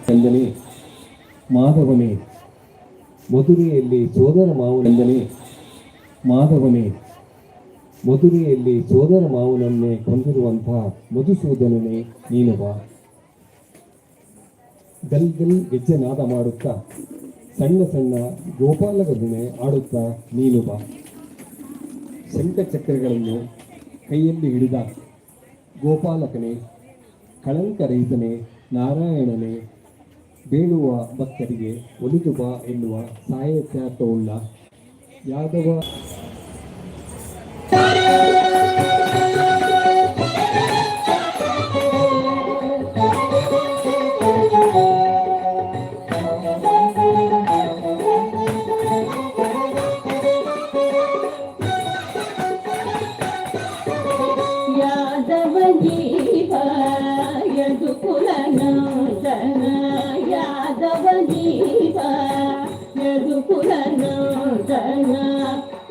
ಎಂದನೇ ಮಾಧವನೇ ಮಧುರೆಯಲ್ಲಿ ಸೋದರ ಮಾವನೆಂದನೇ ಮಾಧವನೇ ಮಧುರೆಯಲ್ಲಿ ಸೋದರ ಮಾವನನ್ನೇ ಕೊಂದಿರುವಂತಹ ಮಧುಸೂದನನೇ ನೀನು ಬಾ. ಗಲ್ ಗಲ್ ಗೆಜ್ಜೆನಾದ ಮಾಡುತ್ತಾ ಸಣ್ಣ ಸಣ್ಣ ಗೋಪಾಲಗದನೆ ಆಡುತ್ತಾ ನೀನು ಬಾ. ಶಂಖಚಕ್ರಗಳನ್ನು ಕೈಯಲ್ಲಿ ಹಿಡಿದ ಗೋಪಾಲಕನೇ, ಕಳಂಕರಹಿತನೇ, ನಾರಾಯಣನೇ, ಬೇಡುವ ಭಕ್ತರಿಗೆ ಒಲಿದು ಬಾ ಎನ್ನುವ ಸಾಹಿತ್ಯಾರ್ಥವುಳ್ಳ ಯಾದವ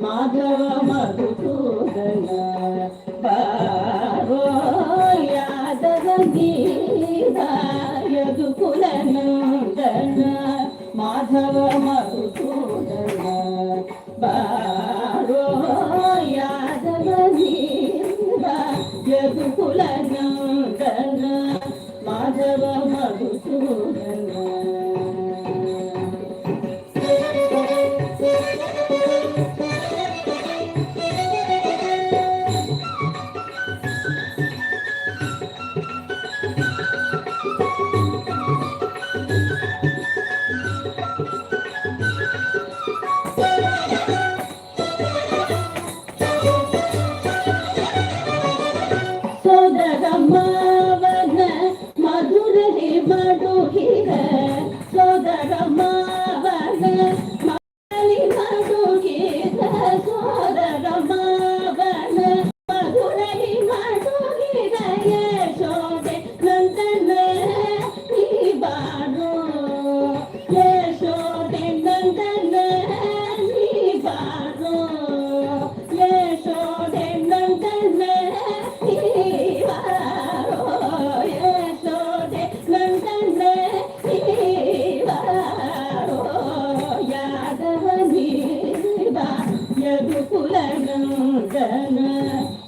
ಮಾಧವ ಮಧುಸೂದನ ಬಾರೋ ಯಾದವ ಗೀತ ಯದುಕುಲ ನಂದನ ಮಾಧವ ಮಧುಸೂದನ ಬಾರೋ ಯಾದವ ಗೀತ ಯದುಕುಲ ನಂದನ ಮಾಧವ ಮಧುಸೂದನ.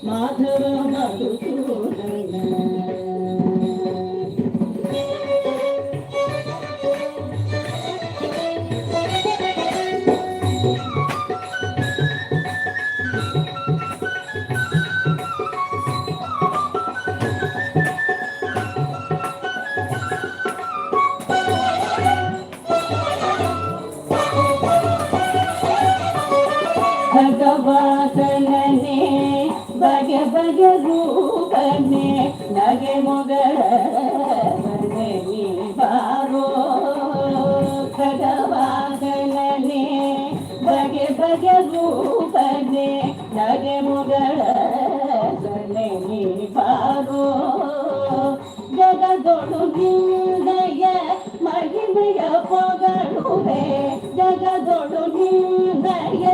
ಮಾಧವ ಮಧುಸೂದನ ಭಗವಾಸನೇ ಬಗೆ ಬಗೆ ರೂಪನೆ ನಗೆ ಮೊಗಲನೆ ಬಾರೋ. ಭಗವಾಸನೇ ಬಗೆ ಬಗೆ ರೂಪನೆ ನಗೆ ಮೊಗಲನೆ ಬಾರೋ. ಜಗದೊಳು ನಿಂದಯ ಮಹಿಮೆಯ ಪೊಗಳುವೆ ಜಗದೊಳು ನಿಂದಯ